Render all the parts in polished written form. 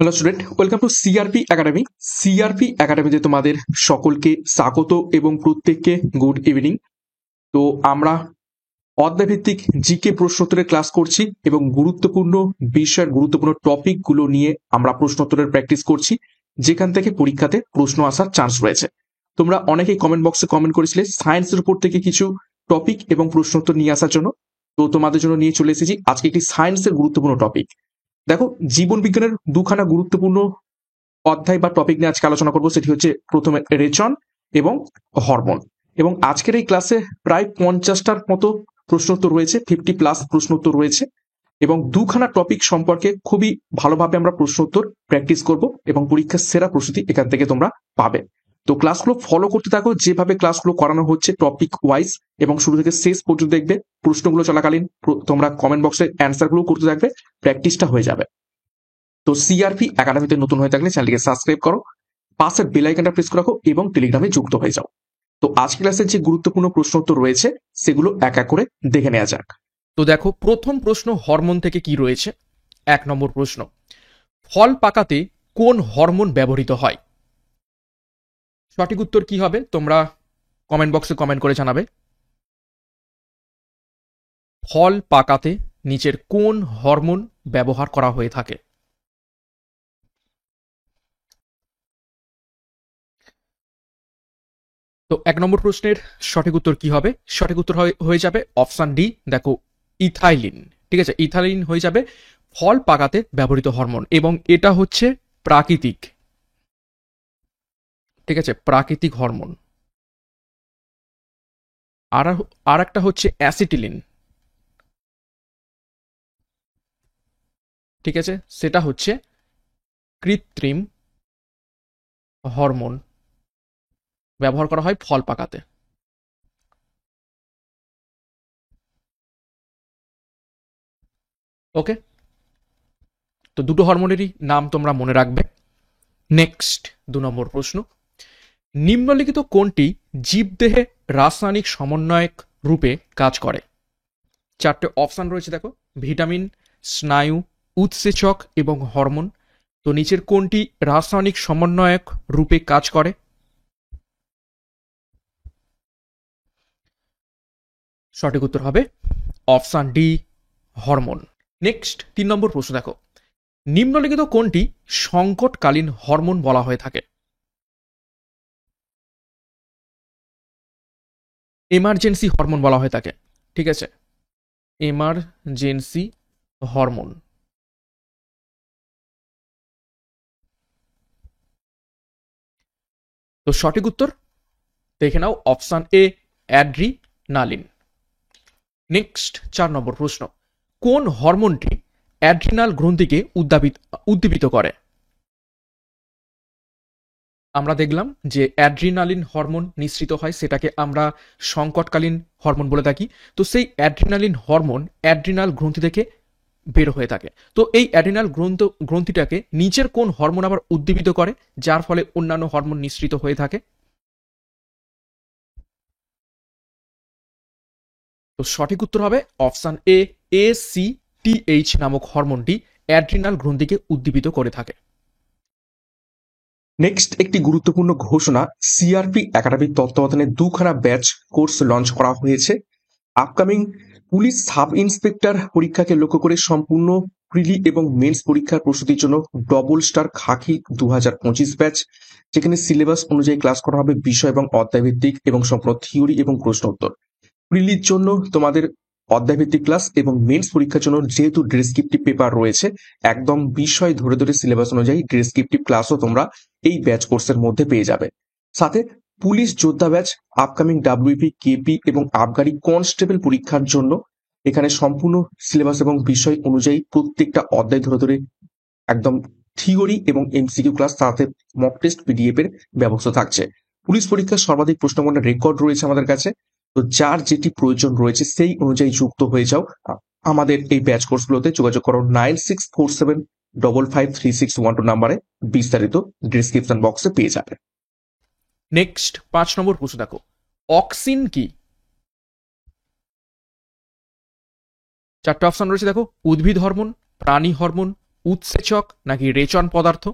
Hello student, welcome to CRP academy. CRP একাডেমিতে তোমাদের সকলকে স্বাগত এবং প্রত্যেককে গুড ইভিনিং। তো আমরা অধ্যায়ভিত্তিক জিকে প্রশ্নোত্তরের ক্লাস করছি এবং গুরুত্বপূর্ণ বিষয়ের গুরুত্বপূর্ণ টপিকগুলো নিয়ে আমরা প্রশ্নোত্তরের প্র্যাকটিস করছি, যেখান থেকে পরীক্ষাতে প্রশ্ন আসার চান্স রয়েছে। তোমরা অনেকেই কমেন্ট বক্সে কমেন্ট করেছিলে সায়েন্সের উপর থেকে কিছু টপিক এবং প্রশ্নোত্তর নিয়ে আসার জন্য। তো তোমাদের জন্য নিয়ে চলে এসেছি আজকে একটি সায়েন্সের গুরুত্বপূর্ণ টপিক। দেখো, জীবন বিজ্ঞানের দুখানা গুরুত্বপূর্ণ অধ্যায় বা টপিক নিয়ে আজকে আলোচনা করবো। সেটি হচ্ছে প্রথমে রেচন এবং হরমোন। এবং আজকের এই ক্লাসে প্রায় 50টার মতো প্রশ্নোত্তর রয়েছে, 50+ প্রশ্নোত্তর রয়েছে এবং দুখানা টপিক সম্পর্কে খুবই ভালোভাবে আমরা প্রশ্নোত্তর প্র্যাকটিস করব এবং পরীক্ষার সেরা প্রস্তুতি এখান থেকে তোমরা পাবে। তো ক্লাসগুলো ফলো করতে থাকো, যেভাবে ক্লাসগুলো করানো হচ্ছে টপিক ওয়াইজ, এবং শুরু থেকে শেষ পর্যন্ত দেখবে। প্রশ্নগুলো চলাকালীন তোমরা কমেন্ট বক্সে অ্যান্সারগুলো করতে থাকবে, প্র্যাকটিসটা হয়ে যাবে। তো সিআরপি একাডেমিতে নতুন হয়ে থাকলে চ্যানেলটিকে সাবস্ক্রাইব করো, পাশের বেল আইকনটা প্রেস করে রাখো এবং টেলিগ্রামে যুক্ত হয়ে যাও। তো আজকের ক্লাসের যে গুরুত্বপূর্ণ প্রশ্ন উত্তর রয়েছে সেগুলো এক এক করে দেখে নেওয়া যাক। তো দেখো, প্রথম প্রশ্ন হরমোন থেকে কি রয়েছে। 1 নম্বর প্রশ্ন, ফল পাকাতে কোন হরমোন ব্যবহৃত হয়? সঠিক উত্তর কি হবে তোমরা কমেন্ট বক্সে কমেন্ট করে জানাবে। ফল পাকাতে নিচের কোন হরমোন ব্যবহার করা হয়ে থাকে? তো 1 নম্বর প্রশ্নের সঠিক উত্তর কি হবে? সঠিক উত্তর হয়ে যাবে অপশন ডি। দেখো, ইথাইলিন। ঠিক আছে, ইথাইলিন হয়ে যাবে ফল পাকাতে ব্যবহৃত হরমোন এবং এটা হচ্ছে প্রাকৃতিক। ঠিক আছে, প্রাকৃতিক হরমোন। আর একটা হচ্ছে অ্যাসিটিলিন। ঠিক আছে, সেটা হচ্ছে কৃত্রিম হরমোন, ব্যবহার করা হয় ফল পাকাতে। ওকে, তো দুটো হরমোনেরই নাম তোমরা মনে রাখবে। নেক্সট 2 নম্বর প্রশ্ন, নিম্নলিখিত কোনটি জীবদেহে রাসায়নিক সমন্বয়ক রূপে কাজ করে? 4টে অপশন রয়েছে, দেখো, ভিটামিন, স্নায়ু, উৎসেচক এবং হরমোন। তো নিচের কোনটি রাসায়নিক সমন্বয়ক রূপে কাজ করে? সঠিক উত্তর হবে অপশন ডি, হরমোন। নেক্সট 3 নম্বর প্রশ্ন, দেখো, নিম্নলিখিত কোনটি সংকটকালীন হরমোন বলা হয়ে থাকে? এমার্জেন্সি হরমোন বলা হয়ে থাকে। ঠিক আছে, এমার্জেন্সি হরমোন। তো সঠিক উত্তর দেখে নাও, অপশন এ, অ্যাড্রিনালিন। নেক্সট 4 নম্বর প্রশ্ন, কোন হরমোনটি অ্যাড্রিনাল গ্রন্থিকে উদ্দীপিত করে? আমরা দেখলাম যে অ্যাড্রিনালিন হরমোন নিঃসৃত হয়, সেটাকে আমরা সংকটকালীন হরমোন বলে থাকি। তো সেই অ্যাড্রিনালিন হরমোন অ্যাড্রিনাল গ্রন্থি থেকে বের হয়ে থাকে। তো এই অ্যাড্রিনাল গ্রন্থিটাকে নিচের কোন হরমোন আবার উদ্দীপিত করে, যার ফলে অন্যান্য হরমোন নিঃসৃত হয়ে থাকে? তো সঠিক উত্তর হবে অপশন এ, ACTH নামক হরমোনটি অ্যাড্রিনাল গ্রন্থিকে উদ্দীপিত করে থাকে। নেক্সট একটি গুরুত্বপূর্ণ ঘোষণা, সিআরপি একাডেমির তত্ত্বাবধানে দুখানা ব্যাচ কোর্স লঞ্চ করা হয়েছে। আপকামিং পুলিশ সাব ইন্সপেক্টর পরীক্ষাকে লক্ষ্য করে সম্পূর্ণ প্রিলি এবং মেন্স পরীক্ষার প্রস্তুতির জন্য ডবল স্টার খাকি 2025 ব্যাচ, যেখানে সিলেবাস অনুযায়ী ক্লাস করা হবে বিষয় এবং অধ্যায়ভিত্তিক এবং সম্পূর্ণ থিওরি এবং প্রশ্ন উত্তর। প্রিলির জন্য তোমাদের অধ্যায়ভিত্তিক ক্লাস এবং মেন্স পরীক্ষার জন্য যেহেতু ডেসক্রিপটিভ পেপার রয়েছে, একদম বিষয় ধরে ধরে সিলেবাস অনুযায়ী ডেসক্রিপটিভ ক্লাসও তোমরা এই ব্যাচ কোর্সের মধ্যে পেয়ে যাবে। সাথে পুলিশ যোদ্ধা ব্যাচ, আপকামিং ডাব্লিউপি, কেপি এবং আবগারি কনস্টেবল পরীক্ষার জন্য এখানে সম্পূর্ণ সিলেবাস এবং বিষয় অনুযায়ী প্রত্যেকটা অধ্যায় ধরে ধরে একদম থিওরি এবং এমসিকিউ ক্লাস, সাথে মক টেস্ট পিডিএফ এর ব্যবস্থা থাকছে। পুলিশ পরীক্ষার সর্বাধিক প্রশ্নমণ্ডলের রেকর্ড রয়েছে আমাদের কাছে। তো যার যেটি প্রয়োজন রয়েছে সেই অনুযায়ী যুক্ত হয়ে যাও আমাদের এই ব্যাচ কোর্সগুলোতে। যোগাযোগ করো 9647553612 নাম্বারে, বিস্তারিত ডিসক্রিপশন বক্সে পেয়ে যাবে। নেক্সট 5 নম্বর প্রশ্ন, দেখো, অক্সিন কি? 4টে অপশন রয়েছে, দেখো, উদ্ভিদ হরমোন, প্রাণী হরমোন, উৎসেচক নাকি রেচন পদার্থ?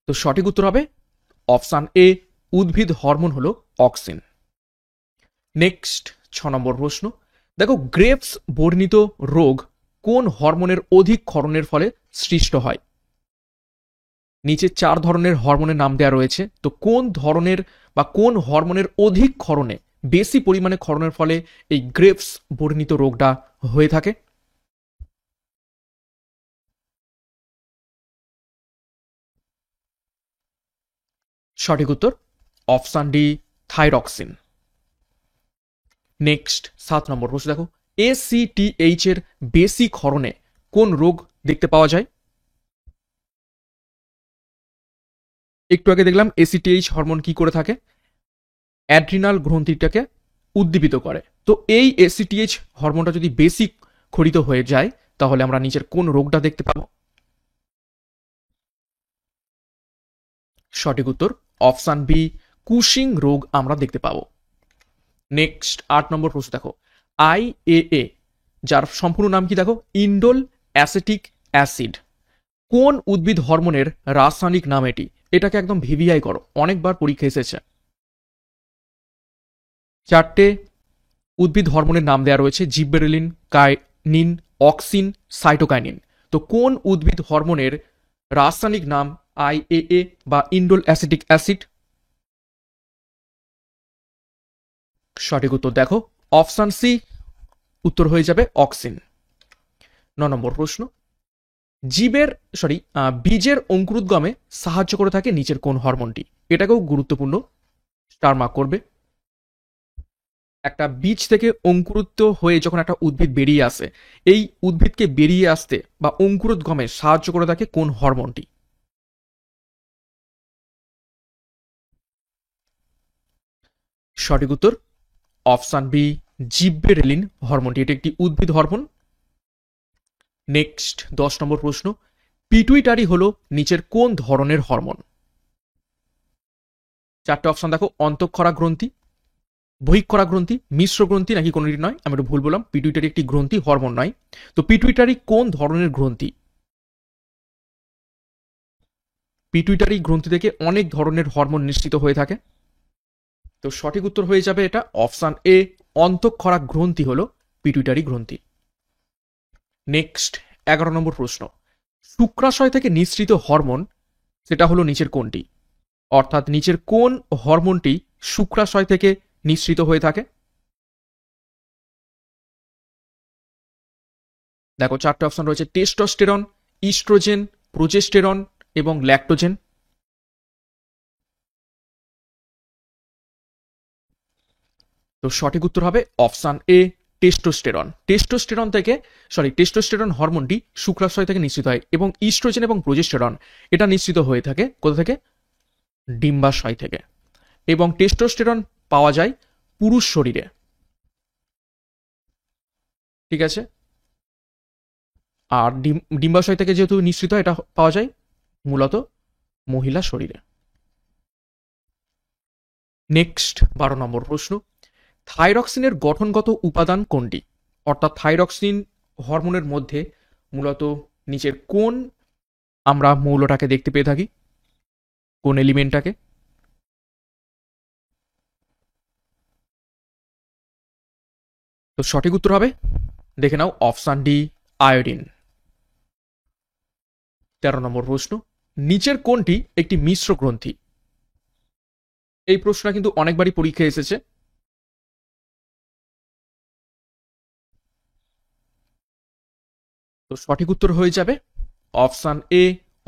তো সঠিক উত্তর হবে অপশান এ, উদ্ভিদ হরমোন হলো অক্সিন। নেক্সট 6 নম্বর প্রশ্ন, দেখো গ্রেপস বর্ণিত রোগ কোন হরমোনের অধিক ক্ষরণের ফলে সৃষ্ট হয়? নিচে 4 ধরনের হরমোনের নাম দেওয়া রয়েছে, তো কোন ধরনের বা কোন হরমোনের অধিক ক্ষরণে, বেশি পরিমাণে ক্ষরণের ফলে এই গ্রেপস বর্ণিত রোগটা হয়ে থাকে? সঠিক উত্তর অপশান ডি, থাইরক্সিন। নেক্সট 7 নম্বর প্রশ্ন, দেখো ACTH এর বেশি ক্ষরণে কোন রোগ দেখতে পাওয়া যায়? একটু আগে দেখলাম ACTH হরমোন কি করে থাকে, অ্যাড্রিনাল গ্রন্থিটাকে উদ্দীপিত করে। তো এই ACTH হরমোনটা যদি বেশি ক্ষরিত হয়ে যায় তাহলে আমরা নিচের কোন রোগটা দেখতে পাবো? সঠিক উত্তর অপশান বি, কুশিং রোগ আমরা দেখতে পাবো। নেক্সট 8 নম্বর প্রশ্ন, দেখো IAA যার সম্পূর্ণ নাম কি, দেখো ইন্ডোল অ্যাসেটিক অ্যাসিড, কোন উদ্ভিদ হরমোনের রাসায়নিক নাম এটি? এটাকে একদম ভিভিআই করো, অনেকবার পরীক্ষা এসেছে। 4টে উদ্ভিদ হরমোনের নাম দেওয়া রয়েছে, জিব্বেরেলিন, কাইনিন, অক্সিন, সাইটোকাইনিন। তো কোন উদ্ভিদ হরমোনের রাসায়নিক নাম IAA বা ইন্ডোল অ্যাসিটিক অ্যাসিড? সঠিক উত্তর দেখো অপশান সি, উত্তর হয়ে যাবে অক্সিন। 9 নম্বর প্রশ্ন, বীজের অঙ্কুরোদ্গমে সাহায্য করে থাকে নিচের কোন হরমোনটি? এটাকেও গুরুত্বপূর্ণ, স্টার মার্ক করবে। একটা বীজ থেকে অঙ্কুরিত হয়ে যখন একটা উদ্ভিদ বেরিয়ে আসে, এই উদ্ভিদকে বেরিয়ে আসতে বা অঙ্কুরোদ্গমে সাহায্য করে থাকে কোন হরমোনটি? সঠিক উত্তর অপশান বি, জিব্বেরেলিন হরমোনটি, এটি একটি উদ্ভিদ হরমোন। নেক্সট 10 নম্বর প্রশ্ন, পিটুইটারি হলো নিচের কোন ধরনের হরমোন? 4টে অপশন দেখো, অন্তঃক্ষরা গ্রন্থি, বহিঃক্ষরা গ্রন্থি, মিশ্র গ্রন্থি নাকি কোনোটি নয়। আমি একটু ভুল বললাম, পিটুইটারি একটি গ্রন্থি, হরমোন নয়। তো পিটুইটারি কোন ধরনের গ্রন্থি? পিটুইটারি গ্রন্থি থেকে অনেক ধরনের হরমোন নিঃসৃত হয়ে থাকে। তো সঠিক উত্তর হয়ে যাবে এটা অপশান এ, অন্তঃক্ষরা গ্রন্থি হলো পিটুইটারি গ্রন্থি। নেক্সট 11 নম্বর প্রশ্ন, শুক্রাশয় থেকে নিঃসৃত হরমোন সেটা হলো নিচের কোনটি? অর্থাৎ নিচের কোন হরমোনটি শুক্রাশয় থেকে নিঃসৃত হয়ে থাকে? দেখো 4টে অপশন রয়েছে, টেস্টোস্টেরন, ইস্ট্রোজেন, প্রোজেস্টেরন এবং ল্যাক্টোজেন। তো সঠিক উত্তর হবে অপশান এ, টেস্টোস্টেরন। টেস্টোস্টেরন হরমোনটি শুক্রাশয় থেকে নিঃসৃত হয় এবং ইস্ট্রোজেন এবং প্রোজেস্টেরন এটা নিঃসৃত হয়ে থাকে কোথা থেকে? ডিম্বাশয় থেকে। এবং টেস্টোস্টেরন পাওয়া যায় পুরুষ শরীরে, ঠিক আছে। আর ডিম্বাশয় থেকে যেহেতু নিঃসৃত হয়, এটা পাওয়া যায় মূলত মহিলা শরীরে। নেক্সট 12 নম্বর প্রশ্ন, থাইরক্সিনের গঠনগত উপাদান কোনটি? অর্থাৎ থাইরক্সিন হরমোনের মধ্যে মূলত নিচের কোন আমরা মৌলটাকে দেখতে পেয়ে থাকি, কোন এলিমেন্টটাকে? তো সঠিক উত্তর হবে, দেখে নাও, অপশান ডি, আয়োডিন। 13 নম্বর প্রশ্ন, নিচের কোনটি একটি মিশ্র গ্রন্থি? এই প্রশ্নটা কিন্তু অনেকবারই পরীক্ষায় এসেছে। তো সঠিক উত্তর হয়ে যাবে অপশান এ,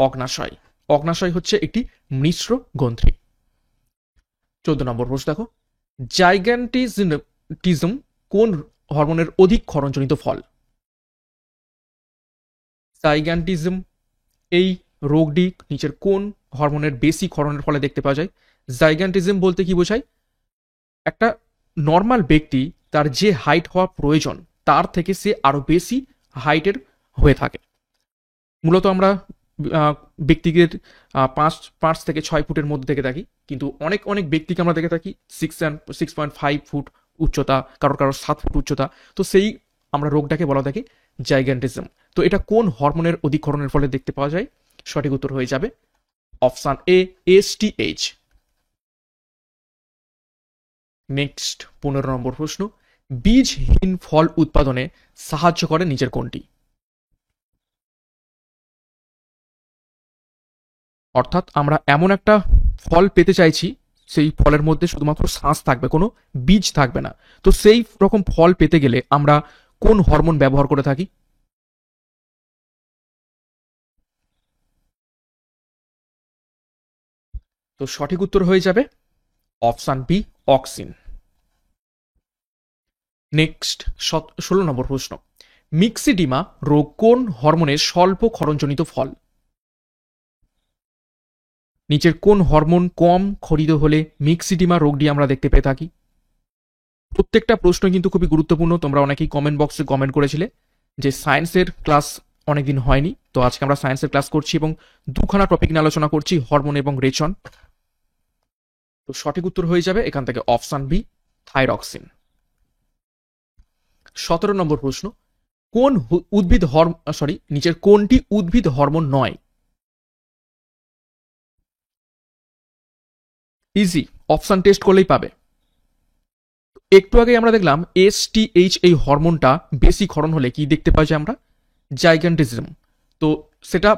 অগ্নাশয়। অগ্নাশয় হচ্ছে একটি মিশ্র গ্রন্থি। 14 নম্বর প্রশ্ন দেখো, জাইগ্যান্টিজম কোন হরমোনের অধিক ক্ষরণজনিত ফল? জাইগ্যান্টিজম এই রোগটি নিচের কোন হরমোনের বেশি ক্ষরণের ফলে দেখতে পাওয়া যায়? জাইগ্যান্টিজম বলতে কি বোঝায়? একটা নর্মাল ব্যক্তি তার যে হাইট হওয়া প্রয়োজন তার থেকে সে আরো বেশি হাইটের হয়ে থাকে। মূলত আমরা ব্যক্তিদের 5 থেকে 6 ফুটের মধ্যে দেখে থাকি, কিন্তু অনেক অনেক ব্যক্তিকে আমরা দেখে থাকি 6.5 ফুট উচ্চতা, কারোর কারোর 7 ফুট উচ্চতা। তো সেই আমরা রোগটাকে বলা থাকি জাইগ্যান্টিজম। তো এটা কোন হরমোনের অধিক্ষরণের ফলে দেখতে পাওয়া যায়? সঠিক উত্তর হয়ে যাবে অপশান এ, এসটিএইচ। নেক্সট 15 নম্বর প্রশ্ন, বীজহীন ফল উৎপাদনে সাহায্য করে নিচের কোনটি? অর্থাৎ আমরা এমন একটা ফল পেতে চাইছি, সেই ফলের মধ্যে শুধুমাত্র শ্বাস থাকবে, কোনো বীজ থাকবে না। তো সেই রকম ফল পেতে গেলে আমরা কোন হরমোন ব্যবহার করে থাকি? তো সঠিক উত্তর হয়ে যাবে অপশান বি, অক্সিন। নেক্সট 16 নম্বর প্রশ্ন, মিক্সিডিমা রোগ কোন হরমোনের স্বল্প ক্ষরণজনিত ফল? নিচের কোন হরমোন কম ক্ষরিত হলে মিক্সিডিমা রোগটি আমরা দেখতে পেয়ে থাকি? প্রত্যেকটা প্রশ্ন কিন্তু খুবই গুরুত্বপূর্ণ। তোমরা অনেকেই কমেন্ট বক্সে কমেন্ট করেছিলে যে সায়েন্সের ক্লাস অনেকদিন হয়নি, তো আজকে আমরা সায়েন্সের ক্লাস করছি এবং দুখানা টপিক নিয়ে আলোচনা করছি, হরমোন এবং রেচন। তো সঠিক উত্তর হয়ে যাবে এখান থেকে অপশান বি, থাইরক্সিন। 17 নম্বর প্রশ্ন, কোন উদ্ভিদ নিচের কোনটি উদ্ভিদ হরমোন নয়? ইজি, অপশান টেস্ট করলেই পাবে। একটু আগে আমরা দেখলাম এসটিএইচ এই হরমোনটা বেশি ক্ষরণ হলে কি দেখতে পাই যে আমরা? জাইগ্যান্টিজম। তো সেটা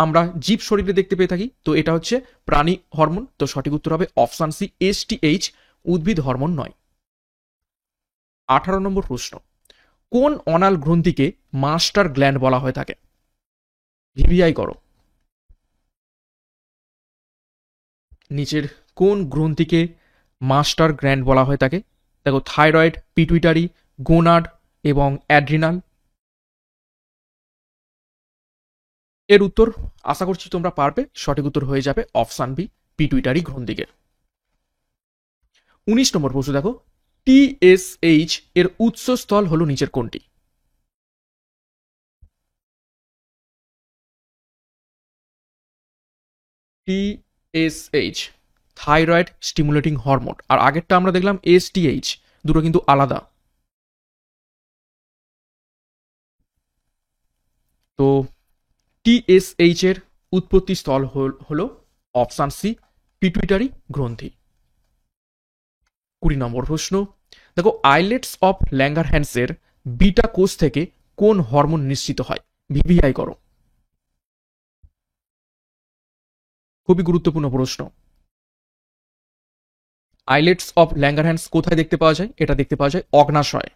আমরা জীব শরীরে দেখতে পেয়ে থাকি। তো এটা হচ্ছে প্রাণী হরমোন। তো সঠিক উত্তর হবে অপশান সি, এসটিএইচ উদ্ভিদ হরমোন নয়। 18 নম্বর প্রশ্ন, কোন অনাল গ্রন্থিকে মাস্টার গ্ল্যান্ড বলা হয়ে থাকে? ভিভিআই করো। নিচের কোন গ্রন্থিকে মাস্টার গ্ল্যান্ড বলা হয়ে থাকে? দেখো, থাইরয়েড, পিটুইটারি, গোনাড এবং অ্যাড্রিনাল। এর উত্তর আশা করছি তোমরা পারবে। সঠিক উত্তর হয়ে যাবে অপশান বি, পিটুইটারি গ্রন্থিকে। 19 নম্বর প্রশ্ন দেখো, টিএসএইচ এর উৎসস্থল হলো নিচের কোনটি? টিএসএইচ থাইরয়েড স্টিমুলেটিং হরমোন, আর আগেরটা আমরা দেখলাম এসটিএইচ, দুটো কিন্তু আলাদা। তো টিএসএইচ এর উৎপত্তি স্থল হলো অপশান সি, পিটুইটারি গ্রন্থি। 20 নম্বর প্রশ্ন দেখো, আইলেটস অফ ল্যাঙ্গারহ্যান্সের বিটা কোষ থেকে কোন হরমোন নিঃসৃত হয়? ভিভিআই করো। খুবই গুরুত্বপূর্ণ প্রশ্ন। আইলেটস অফ ল্যাঙ্গারহ্যান্স কোথায় দেখতে পাওয়া যায়? এটা দেখতে পাওয়া যায় অগ্নাশয়।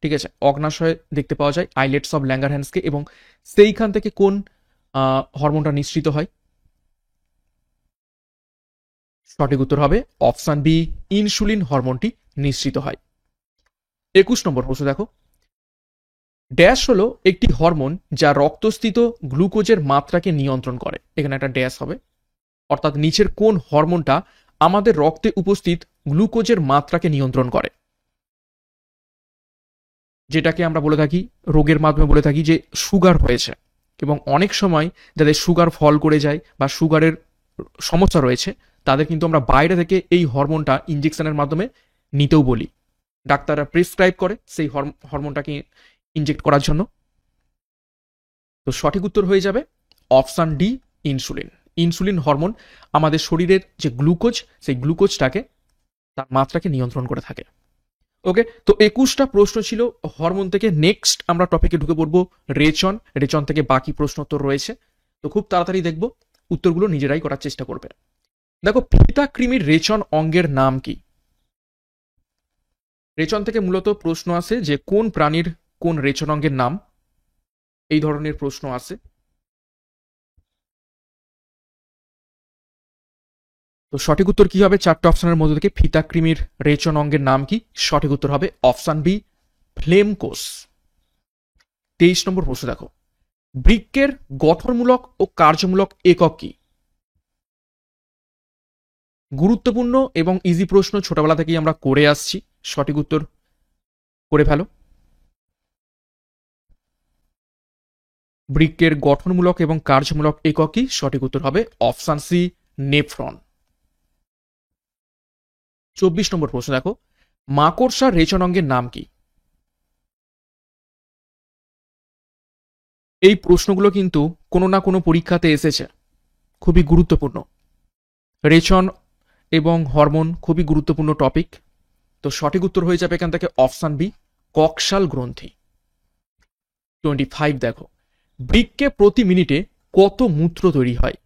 ঠিক আছে, অগ্নাশয়ে দেখতে পাওয়া যায় আইলেটস অফ ল্যাঙ্গারহ্যান্সকে, এবং সেইখান থেকে কোন হরমোনটা নিঃসৃত হয়? সঠিক উত্তর হবে অপশান বি, ইনসুলিন হরমোনটি নিঃসৃত হয়। 21 নম্বর প্রশ্ন দেখো, ড্যাশ হলো একটি হরমোন যা রক্তস্থিত গ্লুকোজের মাত্রাকে নিয়ন্ত্রণ করে। এখানে একটা ড্যাশ হবে, অর্থাৎ নিচের কোন হরমোনটা আমাদের রক্তে উপস্থিত গ্লুকোজের মাত্রাকে নিয়ন্ত্রণ করে? যেটাকে আমরা বলে থাকি, রোগের মাধ্যমে বলে থাকি যে সুগার হয়েছে, এবং অনেক সময় যাদের সুগার ফল করে যায় বা সুগারের সমস্যা রয়েছে, তাদের কিন্তু আমরা বাইরে থেকে এই হরমোনটা ইঞ্জেকশনের মাধ্যমে নিতেও বলি। ডাক্তাররা প্রেসক্রাইব করে সেই হরমোনটাকে ইনজেক্ট করার জন্য। তো সঠিক উত্তর হয়ে যাবে option D, insulin. Insulin hormone আমাদের শরীরের যে গ্লুকোজ, সেই গ্লুকোজটাকে, তার মাত্রাকে নিয়ন্ত্রণ করে থাকে। ওকে, তো 21টা প্রশ্ন ছিল হরমোন থেকে। নেক্সট আমরা টপিকে ঢুকে পড়বো রেচন। রেচন থেকে বাকি প্রশ্ন উত্তর রয়েছে, তো খুব তাড়াতাড়ি দেখবো, উত্তরগুলো নিজেরাই করার চেষ্টা করবে। দেখো, ফিতাকৃমির রেচন অঙ্গের নাম কি? রেচন থেকে মূলত প্রশ্ন আসে যে কোন প্রাণীর কোন রেচন অঙ্গের নাম, এই ধরনের প্রশ্ন আসে। তো সঠিক উত্তর কি হবে? 4টে অপশনের মধ্যে থেকে ফিতাকৃমির রেচন অঙ্গের নাম কি? সঠিক উত্তর হবে অপশান বি, ফ্লেম কোষ। 23 নম্বর প্রশ্ন দেখো, বৃক্কের গঠনমূলক ও কার্যমূলক একক কি? গুরুত্বপূর্ণ এবং ইজি প্রশ্ন, ছোটবেলা থেকেই আমরা করে আসছি। সঠিক উত্তর করে ফেলো। বৃক্কের গঠনমূলক এবং কার্যমূলক একক কি? সঠিক উত্তর হবে অপশান সি, নেফ্রন। 24 নম্বর প্রশ্ন দেখো, মাকড়সার রেচন অঙ্গের নাম কি? এই প্রশ্নগুলো কিন্তু কোনো না কোনো পরীক্ষাতে এসেছে, খুবই গুরুত্বপূর্ণ। রেচন এবং হরমোন খুবই গুরুত্বপূর্ণ টপিক। তো সঠিক উত্তর হয়ে যাবে এখান থেকে অপশন বি, কক্সাল গ্রন্থি। 25 দেখো, বৃক্কে প্রতি মিনিটে কত মূত্র তৈরি হয়?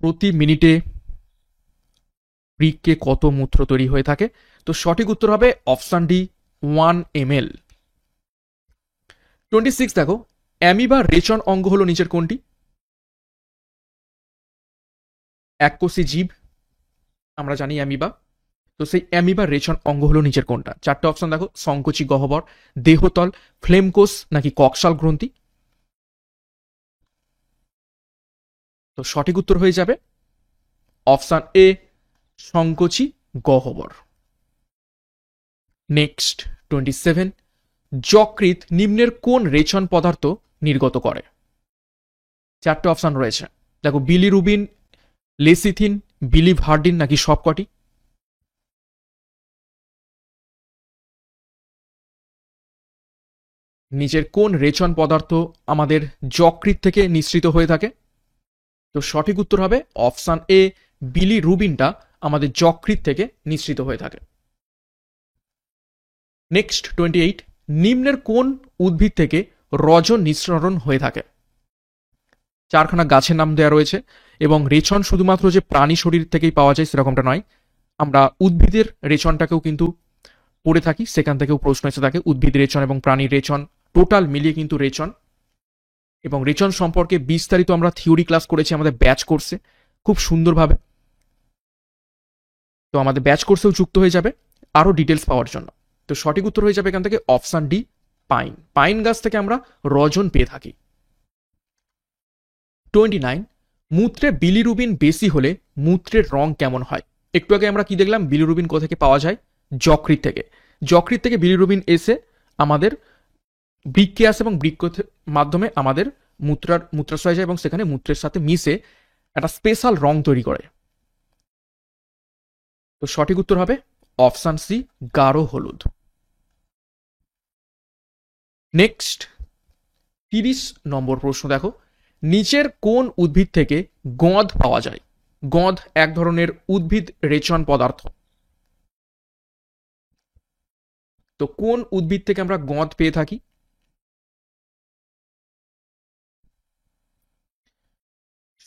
প্রতি মিনিটে বৃক্কে কত মূত্র তৈরি হয়ে থাকে? তো সঠিক উত্তর হবে অপশন ডি, 1 ml। 26 দেখো, অ্যামিবার রেচন অঙ্গ হলো নিচের কোনটি? এককোষী জীব, আমরা জানি অ্যামিবা। তো সেই অ্যামিবার রেচন অঙ্গ হলো নিচের কোনটা? চারটে অপশন দেখো, সংকোচী গহ্বর, দেহতল, ফ্লেম কোষ নাকি কক্সাল গ্রন্থি। তো সঠিক উত্তর হয়ে যাবে অপশন এ, সংকোচী গহ্বর। নেক্সট 27, যকৃৎ নিম্নের কোন রেচন পদার্থ নির্গত করে? চারটে অপশন রয়েছে, দেখো বিলিরুবিন, লেসিথিন, বিলিভার্ডিন নাকি সবকটি। নিচের কোন রেচন পদার্থ আমাদের যকৃৎ থেকে নিঃসৃত হয়ে থাকে? তো সঠিক উত্তর হবে অপশন এ, বিলিরুবিনটা আমাদের যকৃৎ থেকে নিঃসৃত হয়ে থাকে। নেক্সট 28, নিম্নের কোন উদ্ভিদ থেকে রজন নিঃসরণ হয়ে থাকে? চারখানা গাছের নাম দেওয়া রয়েছে, এবং রেচন শুধুমাত্র যে প্রাণী শরীর থেকেই পাওয়া যায় সেরকমটা নয়, আমরা উদ্ভিদের রেচনটাকেও কিন্তু পড়ে থাকি, সেখান থেকেও প্রশ্ন এসে থাকে। উদ্ভিদ রেচন এবং প্রাণীর রেচন টোটাল মিলিয়ে কিন্তু রেচন। এবং রেচন সম্পর্কে বিস্তারিত আমরা থিওরি ক্লাস করেছি আমাদের ব্যাচ কোর্সে খুব সুন্দরভাবে। তো আমাদের ব্যাচ কোর্সেও যুক্ত হয়ে যাবে আরো ডিটেলস পাওয়ার জন্য। তো সঠিক উত্তর হয়ে যাবে এখান থেকে অপশন ডি, পাইন। পাইন গাছ থেকে আমরা রজন পেয়ে থাকি। 29, মূত্রে বিলিরুবিন বেশি হলে মূত্রের রং কেমন হয়? একটু আগে আমরা কি দেখলাম, বিলিরুবিন কোথা থেকে পাওয়া যায়? যকৃৎ থেকে। যকৃৎ থেকে বিলিরুবিন এসে আমাদের বৃক্কে আসে এবং বৃক্ক মাধ্যমে আমাদের মূত্রাশয়ে যায় এবং সেখানে মূত্রের সাথে মিশে একটা স্পেশাল রং তৈরি করে। তো সঠিক উত্তর হবে অপশন সি, গাঢ় হলুদ। নেক্সট 30 নম্বর প্রশ্ন দেখো, নিচের কোন উদ্ভিদ থেকে গঁদ পাওয়া যায়? গঁদ এক ধরনের উদ্ভিদ রেচন পদার্থ। তো কোন উদ্ভিদ থেকে আমরা গঁদ পেয়ে থাকি?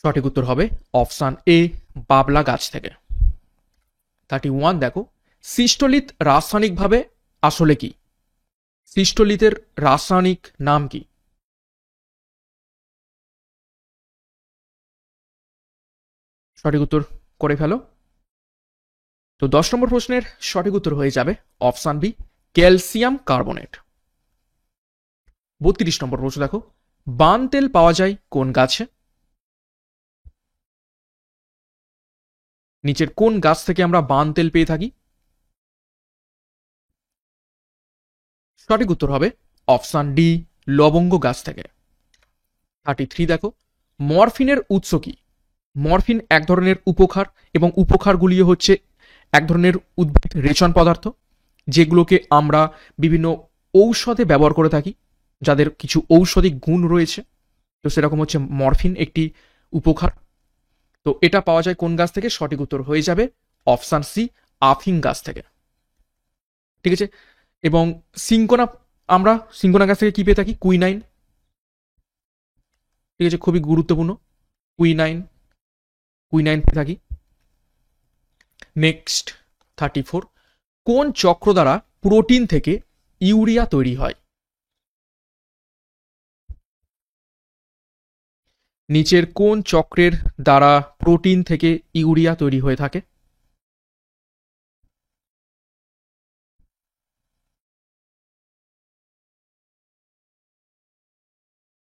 সঠিক উত্তর হবে অপশন এ, বাবলা গাছ থেকে। 31 দেখো, সিস্টোলিথ রাসায়নিকভাবে আসলে কি? সিস্টোলিথের রাসায়নিক নাম কি? সঠিক উত্তর করে ফেলো। তো 10 নম্বর প্রশ্নের সঠিক উত্তর হয়ে যাবে অপশন বি, ক্যালসিয়াম কার্বনেট। 32 নম্বর প্রশ্ন দেখো, বান তেল পাওয়া যায় কোন গাছে? নিচের কোন গাছ থেকে আমরা বান তেল পেয়ে থাকি? সঠিক উত্তর হবে অপশন ডি, লবঙ্গ গাছ থেকে। 33 দেখো, মরফিনের উৎস কি? মরফিন এক ধরনের উপকার, এবং উপকারগুলি হচ্ছে এক ধরনের উদ্ভিদ রেচন পদার্থ যেগুলোকে আমরা বিভিন্ন ঔষধে ব্যবহার করে থাকি, যাদের কিছু ঔষধিক গুণ রয়েছে। তো সেরকম হচ্ছে মরফিন একটি উপকার। তো এটা পাওয়া যায় কোন গাছ থেকে? সঠিক উত্তর হয়ে যাবে অপশন সি, আফিং গাছ থেকে। ঠিক আছে, এবং সিঙ্কোনা, আমরা সিঙ্কোনা গাছ থেকে কি পেয়ে থাকি? কুইনাইন। ঠিক আছে, খুবই গুরুত্বপূর্ণ, কুইনাইন, কুইনাইন পেয়ে থাকি। নেক্সট 34, কোন চক্র দ্বারা প্রোটিন থেকে ইউরিয়া তৈরি হয়? নিচের কোন চক্রের দ্বারা প্রোটিন থেকে ইউরিয়া তৈরি হয়ে থাকে?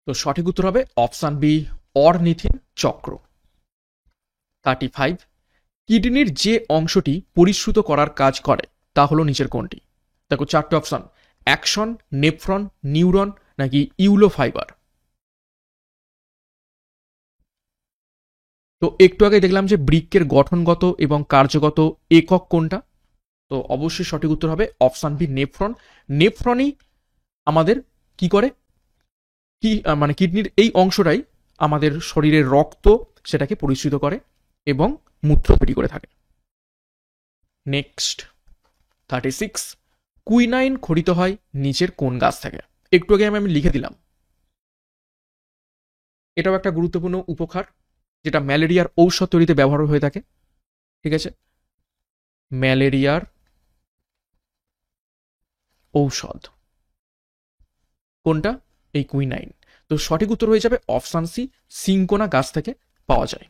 তো সঠিক উত্তর হবে অপশন বি, অরনিথিন চক্র। 35, কিডনির যে অংশটি পরিশ্রুত করার কাজ করে তা হলো নিচের কোনটি? দেখো চারটে অপশন, অ্যাকশন, নেফ্রন, নিউরন নাকি ইউলো ফাইবার। তো একটু আগে দেখলাম যে বৃক্কের গঠনগত এবং কার্যগত একক কোনটা, তো অবশ্যই সঠিক উত্তর হবে অপশন বি নেফ্রন। নেফ্রনই আমাদের কি করে, কি মানে কিডনির এই অংশটাই আমাদের শরীরের রক্ত সেটাকে পরিশোধিত করে এবং মূত্র তৈরি করে থাকে। নেক্সট 36, কুইনাইন খরিত হয় নিচের কোন গাছ থেকে? একটু আগে আমি লিখে দিলাম। এটাও একটা গুরুত্বপূর্ণ উপকার যেটা ম্যালেরিয়ার ঔষধ তৈরিতে ব্যবহার হয়ে থাকে। ঠিক আছে, ম্যালেরিয়ার ঔষধ কোনটা? এই কুইনাইন। তো সঠিক উত্তর হয়ে যাবে অপশন সি, সিঙ্কোনা গাছ থেকে পাওয়া যায়।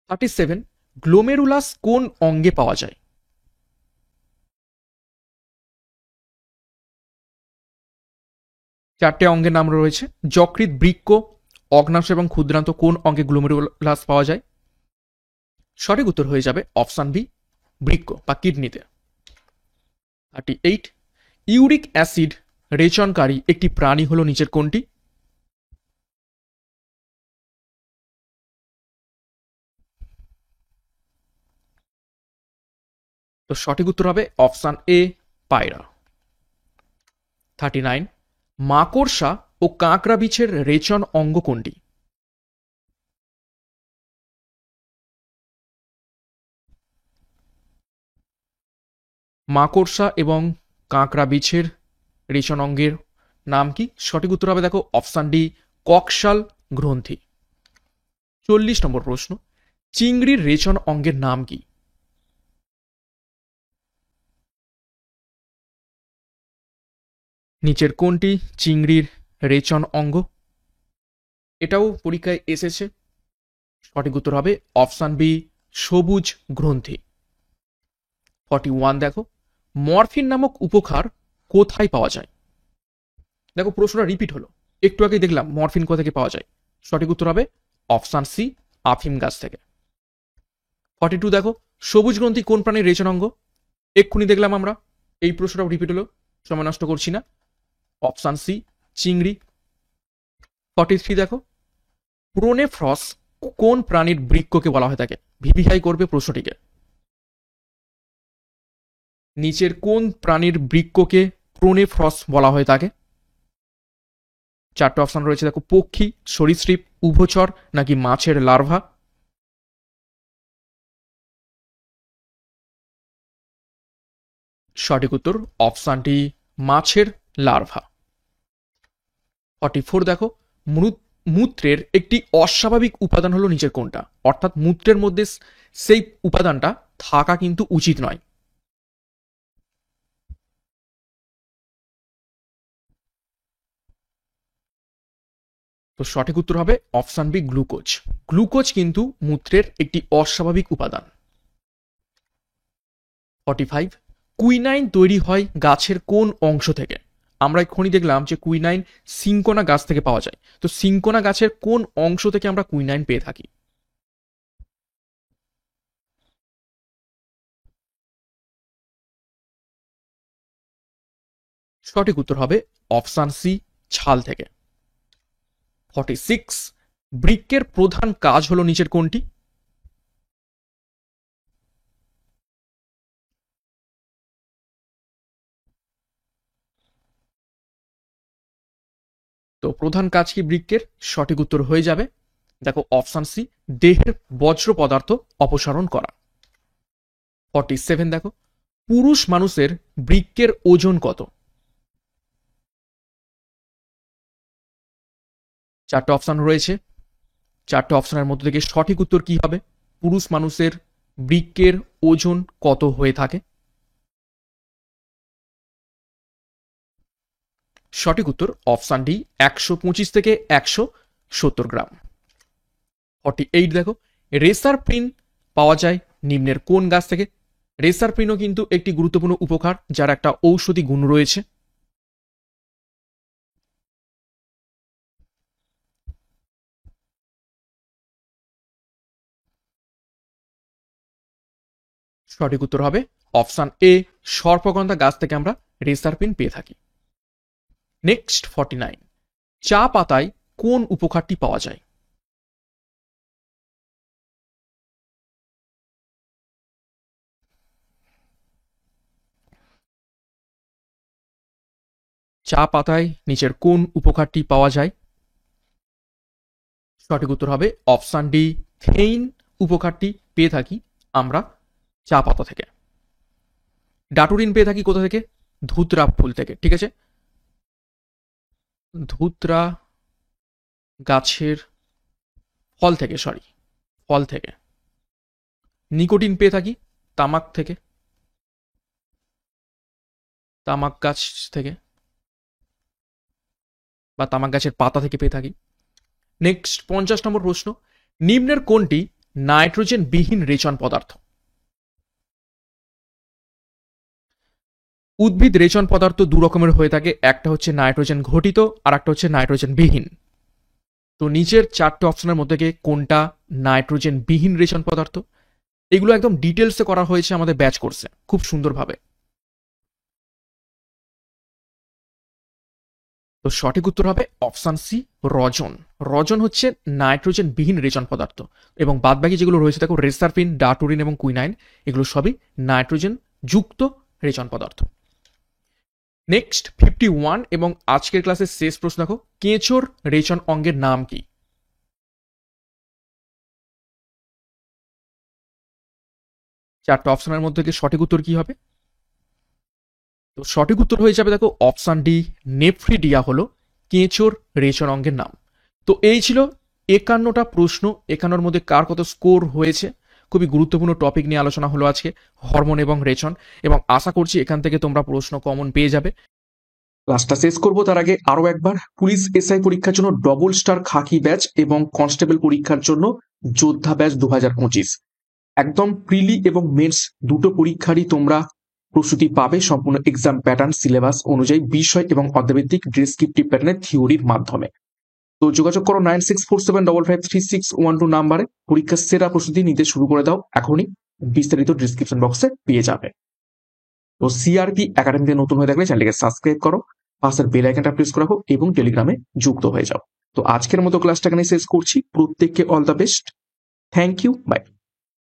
37, গ্লোমেরুলাস কোন অঙ্গে পাওয়া যায়? চারটে অঙ্গের নাম রয়েছে। যকৃৎ, বৃক্ক, অগ্নাশয় এবং ক্ষুদ্রান্ত কোন অঙ্গে গ্লোমেরুলাস পাওয়া যায়? সঠিক উত্তর হয়ে যাবে অপশন বি, বৃক্ক বা কিডনিতে। 38, ইউরিক অ্যাসিড রেচনকারী একটি প্রাণী হলো নিচের কোনটি? তো সঠিক উত্তর হবে অপশন এ, পায়রা। 39, মাকড়সা ও কাঁকড়া বিছের রেচন অঙ্গ কোনটি? মাকড়সা এবং কাঁকড়া বিছের রেচন অঙ্গের নাম কি? সঠিক উত্তর হবে দেখো অপশন ডি, কক্সাল গ্রন্থি। 40 নম্বর প্রশ্ন, চিংড়ির রেচন অঙ্গের নাম কি? নিচের কোনটি চিংড়ির রেচন অঙ্গ? এটাও পরীক্ষায় এসেছে। সঠিক উত্তর হবে অপশন বি, সবুজ গ্রন্থি। 41 দেখো, মরফিন নামক উপকার কোথায় পাওয়া যায়? দেখো প্রশ্নটা রিপিট হলো, একটু আগে দেখলাম মরফিন কোথা থেকে পাওয়া যায়। সঠিক উত্তর হবে অপশন সি, আফিম গাছ থেকে। 42 দেখো, সবুজ গ্রন্থি কোন প্রাণীর রেচন অঙ্গ? এক্ষুনি দেখলাম আমরা, এই প্রশ্নটাও রিপিট হলো, সময় নষ্ট করছি না। অপশন সি, চিংড়ি। 43 দেখো, প্রোনেফ্রস কোন প্রাণীর বৃক্ককে বলা হয়ে থাকে? ভিভিআই করবে প্রশ্নটিকে। নিচের কোন প্রাণীর বৃক্ককে প্রোনেফ্রস বলা হয়ে থাকে? চারটে অপশন রয়েছে দেখো, পক্ষী, সরীসৃপ, উভচর নাকি মাছের লার্ভা? সঠিক উত্তর অপশনটি মাছের লার্ভা। 44 দেখো, মূত্রের একটি অস্বাভাবিক উপাদান হলো নিচের কোনটা? অর্থাৎ মূত্রের মধ্যে সেই উপাদানটা থাকা কিন্তু উচিত নয়। তো সঠিক উত্তর হবে অপশন বি, গ্লুকোজ। গ্লুকোজ কিন্তু মূত্রের একটি অস্বাভাবিক উপাদান। 45, কুইনাইন তৈরি হয় গাছের কোন অংশ থেকে? আমরা এক্ষুনি দেখলাম যে কুইনাইন সিঙ্কোনা গাছ থেকে পাওয়া যায়। তো সিঙ্কোনা গাছের কোন অংশ থেকে আমরা কুইনাইন পেয়ে থাকি? সঠিক উত্তর হবে অপশন সি, ছাল থেকে। 46, বৃক্কের প্রধান কাজ হলো নিচের কোনটি? তো প্রধান কাজ কি বৃক্কের? সঠিক উত্তর হয়ে যাবে দেখো অপশন সি, দেহের বজ্র পদার্থ অপসারণ করা। 47 দেখো, পুরুষ মানুষের বৃক্কের ওজন কত? চারটে অপশন রয়েছে, চারটে অপশনের মধ্যে থেকে সঠিক উত্তর কি হবে? পুরুষ মানুষের বৃক্কের ওজন কত হয়ে থাকে? সঠিক উত্তর অপশন ডি, 125 থেকে 170 গ্রাম। 48 দেখো, রেসার পিন পাওয়া যায় নিম্নের কোন গাছ থেকে? রেসার পিনও কিন্তু একটি গুরুত্বপূর্ণ উপকার যার একটা ঔষধি গুণ রয়েছে। সঠিক উত্তর হবে অপশন এ, সর্পগন্ধা গাছ থেকে আমরা রেসার পিন পেয়ে থাকি। নেক্সট 49, চা পাতায় কোন উপকারটি পাওয়া যায়? চা পাতায় নিচের কোন উপকারটি পাওয়া যায়? সঠিক উত্তর হবে অপশন ডি, থেইন উপকারটি পেয়ে থাকি আমরা চা পাতা থেকে। ডাটুরিন পেয়ে থাকি কোথা থেকে? ধুতরা ফুল থেকে, ঠিক আছে, ধুতরা গাছের ফল থেকে, ফল থেকে। নিকোটিন পেয়ে থাকি তামাক থেকে, তামাক গাছ থেকে বা তামাক গাছের পাতা থেকে পেয়ে থাকি। নেক্সট 50 নম্বর প্রশ্ন, নিম্নের কোনটি নাইট্রোজেন বিহীন রেচন পদার্থ? উদ্ভিদ রেচন পদার্থ দু রকমের হয়ে থাকে, একটা হচ্ছে নাইট্রোজেন ঘটিত আর একটা হচ্ছে নাইট্রোজেন বিহীন। তো নিচের 4টে অপশনের মধ্যে থেকে কোনটা নাইট্রোজেন বিহীন রেচন পদার্থ? এগুলো একদম ডিটেলসে করা হয়েছে আমাদের ব্যাচ কোর্সে খুব সুন্দরভাবে। তো সঠিক উত্তর হবে অপশন সি, রজন। রজন হচ্ছে নাইট্রোজেন বিহীন রেচন পদার্থ, এবং বাদবাকি যেগুলো রয়েছে দেখো রেসারফিন, ডাটুরিন এবং কুইনাইন, এগুলো সবই নাইট্রোজেন যুক্ত রেচন পদার্থ। নেক্সট 51 এবং আজকের ক্লাসের শেষ প্রশ্ন দেখো, কেঁচোর রেচন অঙ্গের নাম কি? চারটা অপশনের মধ্যে থেকে সঠিক উত্তর কি হবে? তো সঠিক উত্তর হয়ে যাবে দেখো অপশন ডি, নেফ্রিডিয়া হলো কেঁচোর রেচন অঙ্গের নাম। তো এই ছিল 51টা প্রশ্ন। 51-র মধ্যে কার কত স্কোর হয়েছে, খুবই গুরুত্বপূর্ণ টপিক নিয়ে আলোচনা হলো আজকে, হরমোন এবং রেচন, এবং আশা করছি এখান থেকে তোমরা প্রশ্ন কমন পেয়ে যাবে। ক্লাসটা শেষ করব তার আগে আরো একবার, পুলিশ এসআই পরীক্ষার জন্য ডবল স্টার খাকি ব্যাচ এবং কনস্টেবল পরীক্ষার জন্য যোদ্ধা ব্যাচ 2025 একদম প্রিলি এবং মেন্স দুটো পরীক্ষারই তোমরা প্রস্তুতি পাবে সম্পূর্ণ এক্সাম প্যাটার্ন সিলেবাস অনুযায়ী, বিষয় এবং অধ্যায়ভিত্তিক ডেসক্রিপটিভ প্যাটার্নের থিওরির মাধ্যমে। তো যোগাযোগ করো 9647553612 নাম্বারে, পরীক্ষার সেরা প্রস্তুতি নিতে শুরু করে দাও এখনই, বিস্তারিত ডিসক্রিপশন বক্সে পেয়ে যাবে। তো সিআরপি একাডেমিতে নতুন হয়ে থাকলে চ্যানেলকে সাবস্ক্রাইব করো, পাশের বেল আইকনটা প্রেস করে রাখো এবং টেলিগ্রামে যুক্ত হয়ে যাও। তো আজকের মতো ক্লাসটা এখানে শেষ করছি, প্রত্যেককে all the best, thank you, by.